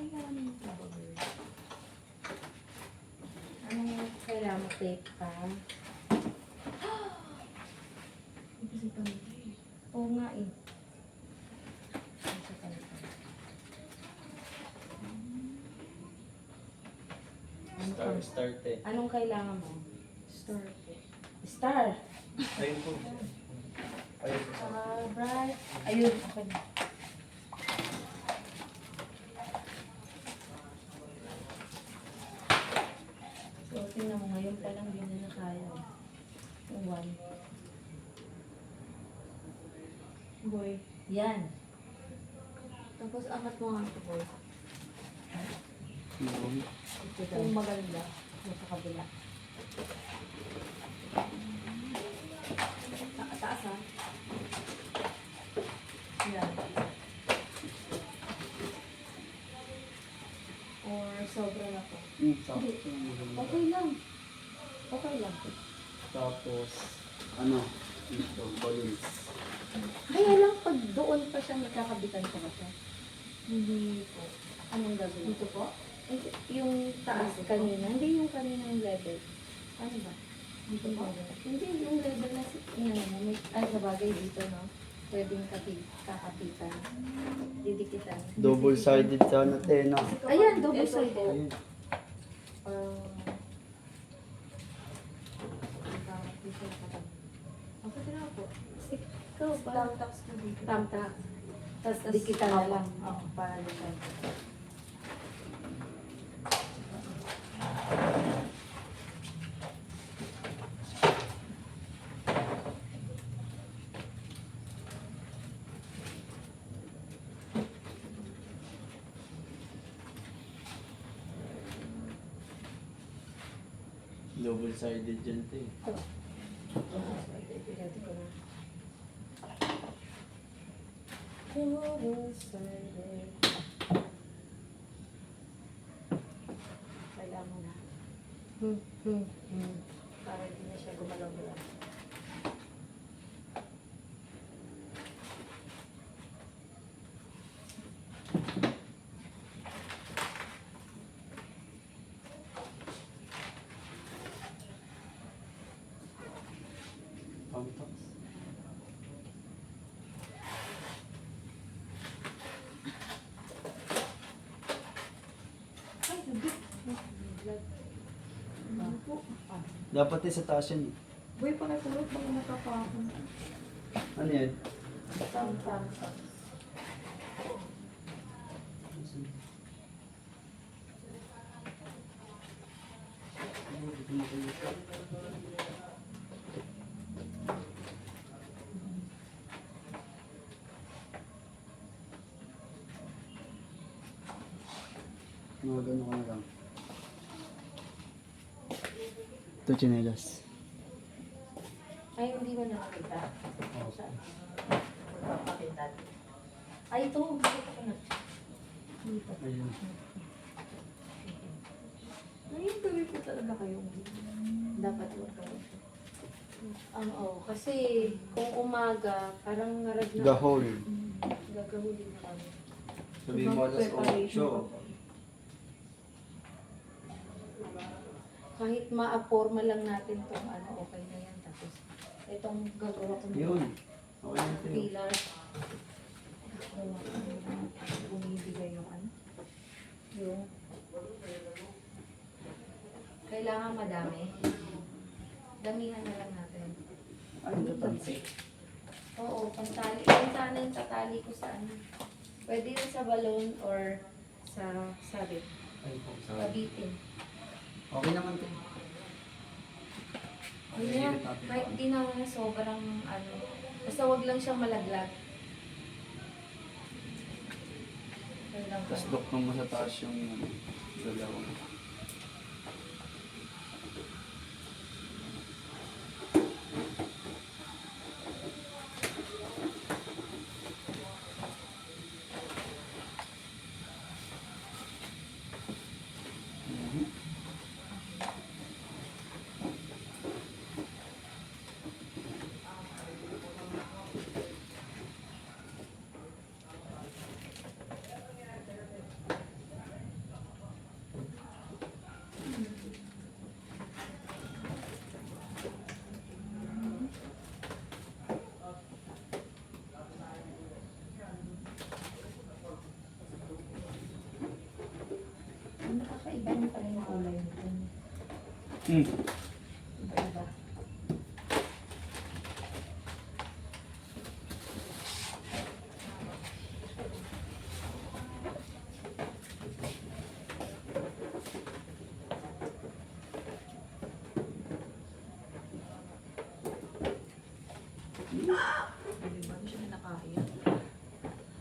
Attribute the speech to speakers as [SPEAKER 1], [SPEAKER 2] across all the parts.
[SPEAKER 1] Anong kailangan mo tape ka? Oo nga eh.
[SPEAKER 2] Start eh.
[SPEAKER 1] Anong kailangan mo? Star.
[SPEAKER 2] Ayun po. Ayun po.
[SPEAKER 1] Bright. Ayun, okay. So, tingnan mo ngayon pa lang din na kaya. Yung one.
[SPEAKER 3] Boy.
[SPEAKER 1] Yan.
[SPEAKER 3] Tapos angat mo nga ito, boy.
[SPEAKER 1] Ito daw.
[SPEAKER 3] Kung maganda.
[SPEAKER 1] Sa kabila.
[SPEAKER 3] Taas ha.
[SPEAKER 1] Yan.
[SPEAKER 3] Or sobra na to.
[SPEAKER 1] Okay lang. Okay lang.
[SPEAKER 2] Tapos, ano? Ito, balloons.
[SPEAKER 1] Kaya lang pag doon pa siya magkakabitan ko ba siya?
[SPEAKER 3] Hindi po.
[SPEAKER 1] Anong gagawin?
[SPEAKER 3] Dito po?
[SPEAKER 1] Yung taas kanina. Hindi yung kanina yung level. Ano ba?
[SPEAKER 3] Dito po?
[SPEAKER 1] Hindi yung level na ay sa bagay dito, no? Pwedeng kakapitan. Didikitan.
[SPEAKER 2] Double-sided sana no?
[SPEAKER 1] Ayan, double sided.
[SPEAKER 2] Ayun.
[SPEAKER 1] Ako din ako. Ikaw ba?
[SPEAKER 3] Tamtax ko dito.
[SPEAKER 1] Tamtak. Tapos dikitan na lang. Oo, para dikitan.
[SPEAKER 2] Double-sided dyan ito eh.
[SPEAKER 1] Ready ko na. Double sided. Kailangan mo na. Para hindi na siya gumalaw-galaw.
[SPEAKER 2] Tamtax.
[SPEAKER 1] Ay, sabi.
[SPEAKER 3] Ano po?
[SPEAKER 2] Dapat eh sa taas yan eh.
[SPEAKER 3] Boy, panakulot mga nakapakon.
[SPEAKER 2] Ano yan?
[SPEAKER 1] Tamtak.
[SPEAKER 2] Mga gano'n ka na lang. Ito, chinelas.
[SPEAKER 1] Ay, hindi mo nakakita. Sa magpapakita. Ay, ito. Bakit ko na? Dito.
[SPEAKER 2] Ayun.
[SPEAKER 3] Ngayon tuloy po talaga kayong
[SPEAKER 1] Dapat ito. Oo, kasi kung umaga, parang narag na.
[SPEAKER 2] Gahol.
[SPEAKER 1] Gagahulin na kami.
[SPEAKER 2] Sabihin mo alas 8.
[SPEAKER 1] Kahit ma-forma lang natin itong ano, okay na yan. Tapos, itong gagawa ko
[SPEAKER 2] Yun. Okay na ito.
[SPEAKER 1] pillar. Gagawa ko ng bumibigay yung ano. Yung kailangan madami. Damihan na lang natin.
[SPEAKER 2] Ano ito, tansi?
[SPEAKER 1] Oo, pantali. Kung sana yung tatali ko sa ano. Pwede yun sa balon or sa sabit.
[SPEAKER 2] Ay po, sorry.
[SPEAKER 1] Kabitin.
[SPEAKER 2] Okay naman ito.
[SPEAKER 1] Ayan, kahit di naman sobrang ano. Basta wag lang siyang malaglag. Yun lang
[SPEAKER 2] Tapos
[SPEAKER 1] po.
[SPEAKER 2] doknong mo sa taas yung dalawa.
[SPEAKER 3] Iba-iba. Hindi ba? Hindi siya nakakaya.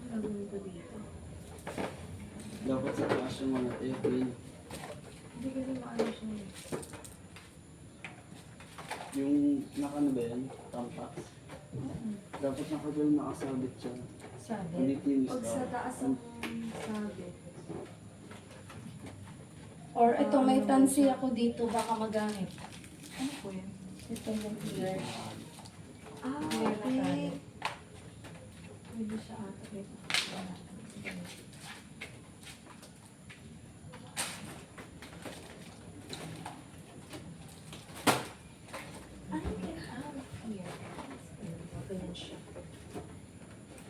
[SPEAKER 3] Ano gagawin ko dito?
[SPEAKER 2] Dapat sa taas yung mga tayo, Queen.
[SPEAKER 3] Hindi kasi maano siya eh.
[SPEAKER 2] Yung nakano ba yan? Tampax. Dapat nakagawin nakasabit siya.
[SPEAKER 3] Sabi?
[SPEAKER 2] Hindi tinis
[SPEAKER 3] Pag sa taas ang sabi.
[SPEAKER 1] Or ito, may tansi ako dito, baka magamit.
[SPEAKER 3] Ano po yan?
[SPEAKER 1] Ito yung ear.
[SPEAKER 3] Ah,
[SPEAKER 1] Ear na tayo.
[SPEAKER 3] okay. Pwede siya ata. Wait. Ano yan? Ear. Ganyan siya.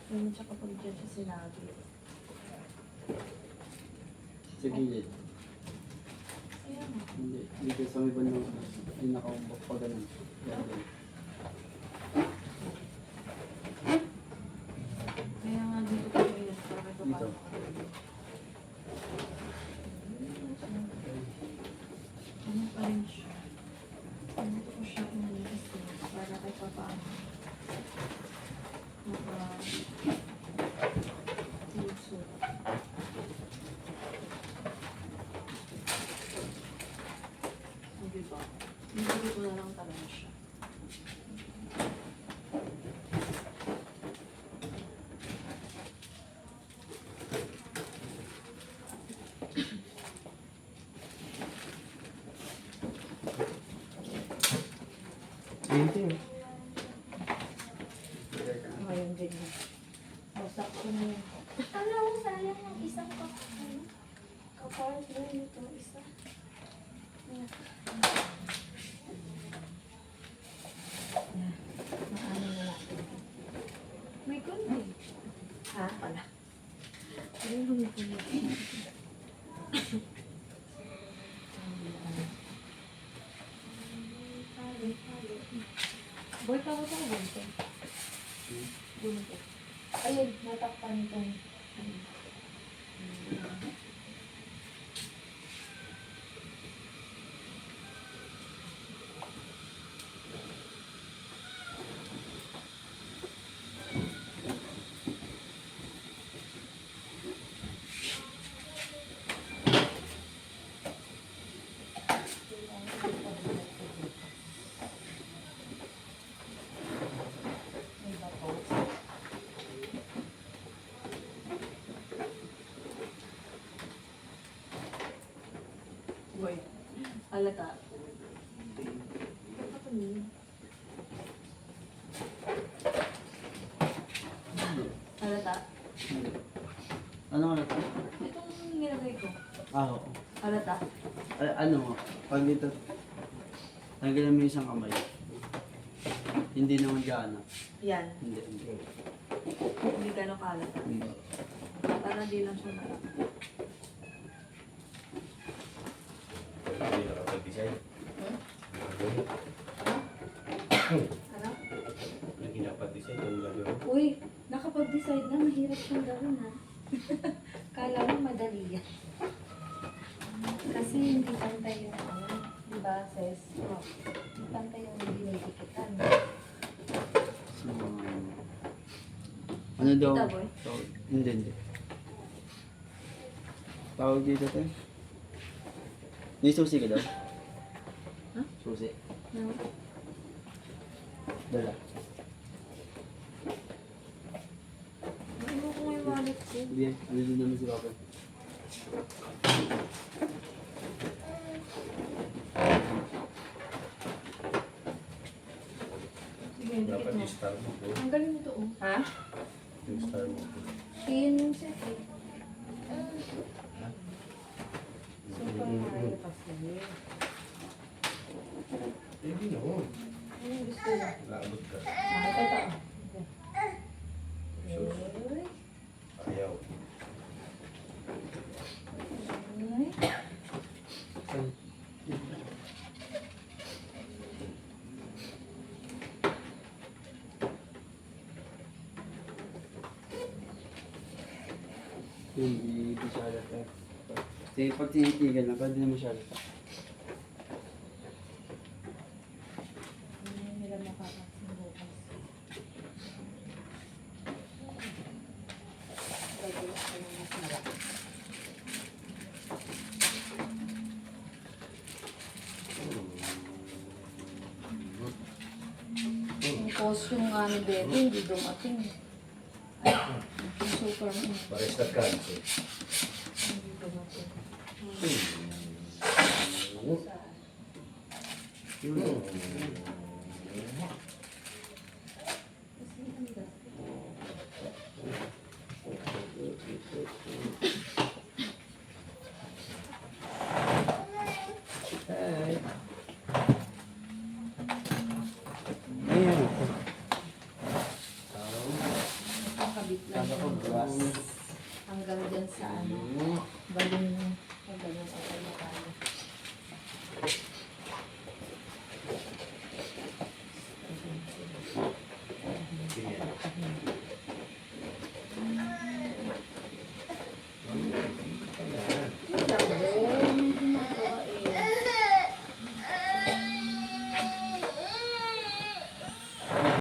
[SPEAKER 3] Ganyan siya kapag dyan siya sinabi.
[SPEAKER 2] Sa gilid.
[SPEAKER 3] Ayan.
[SPEAKER 2] Hindi. Dito sa may bandang yung nakaumbok pa ganun. Yan, yan.
[SPEAKER 3] Kaya nga dito ko yun. Para ito
[SPEAKER 2] Dito.
[SPEAKER 3] Ano pa rin siya? Ano ko siya inalis eh. Para kay papaano. Puso. Hindi ba? Hindi ko na lang talaga siya.
[SPEAKER 2] Hindi.
[SPEAKER 3] Ngayon din. Wasak ko na yun.
[SPEAKER 1] Ano, sayang ang isang kapartner nito, isa.
[SPEAKER 3] Maano na natin. May kundi. Ha? Pala. Ano may kundi? Boy, tawag ako ganito. Ganito.
[SPEAKER 1] Ayun, natakpan itong. May bato.
[SPEAKER 3] Boy. Halata. Ano yun? Halata.
[SPEAKER 2] Ano nga ito?
[SPEAKER 3] Itong nilagay ko.
[SPEAKER 2] Ah, oo.
[SPEAKER 3] Halata.
[SPEAKER 2] Ano, pag dito, tanggalin mo yung isang kamay. Hindi naman gana.
[SPEAKER 3] Yan.
[SPEAKER 2] Hindi, hindi.
[SPEAKER 3] Hindi gano'ng kalata.
[SPEAKER 2] Hindi.
[SPEAKER 3] Para di lang siya na.
[SPEAKER 4] Hindi nakapag-design.
[SPEAKER 3] Ano?
[SPEAKER 4] Hindi nakapag-design yung gagawin.
[SPEAKER 1] Uy, nakapag-decide na, mahirap siyang gawin ha. Kala mo madali yan. Kasi hindi pantay yung ano, di ba, sis? Oh, hindi pantay yung dinidikitan.
[SPEAKER 2] So, ano daw?
[SPEAKER 3] Kita, boy?
[SPEAKER 2] Tawag, hindi, hindi. Tawag dito tayo. May susi ka daw?
[SPEAKER 3] Ha?
[SPEAKER 2] Susi.
[SPEAKER 3] No.
[SPEAKER 2] Dala.
[SPEAKER 3] Ano ko yung wallet ko?
[SPEAKER 2] Sige, ano din naman si Papa?
[SPEAKER 3] Sige, dikit
[SPEAKER 4] Dapat
[SPEAKER 3] mo.
[SPEAKER 4] yung star mo po.
[SPEAKER 3] Ang galing nito oh.
[SPEAKER 1] Ha?
[SPEAKER 4] Yung star mo po.
[SPEAKER 1] Yun yung set eh.
[SPEAKER 3] Super Mario kasi.
[SPEAKER 4] Hindi naman.
[SPEAKER 3] Ano yung gusto mo?
[SPEAKER 4] Naabot ka.
[SPEAKER 3] Ah, ito.
[SPEAKER 4] Sus.
[SPEAKER 1] Uy.
[SPEAKER 4] Ayaw.
[SPEAKER 1] Uy.
[SPEAKER 2] Hindi siya halata. Pag tinitigan lang, pwede naman siya halata.
[SPEAKER 1] Hindi nila makakaksin bukas. Gagawa ko ng mas marami. Yung costume nga ni Betty, hindi dumating. Ay, yung Superman,
[SPEAKER 4] Pares na kanso.
[SPEAKER 1] hindi dumating. Kasi ang dami.
[SPEAKER 2] Hey. Ayan ako.
[SPEAKER 1] Nakakabit lang
[SPEAKER 2] Kala ko
[SPEAKER 1] yung
[SPEAKER 2] glass.
[SPEAKER 1] hanggang dyan sa ano, balon mo. Hanggang yung ako na tayo.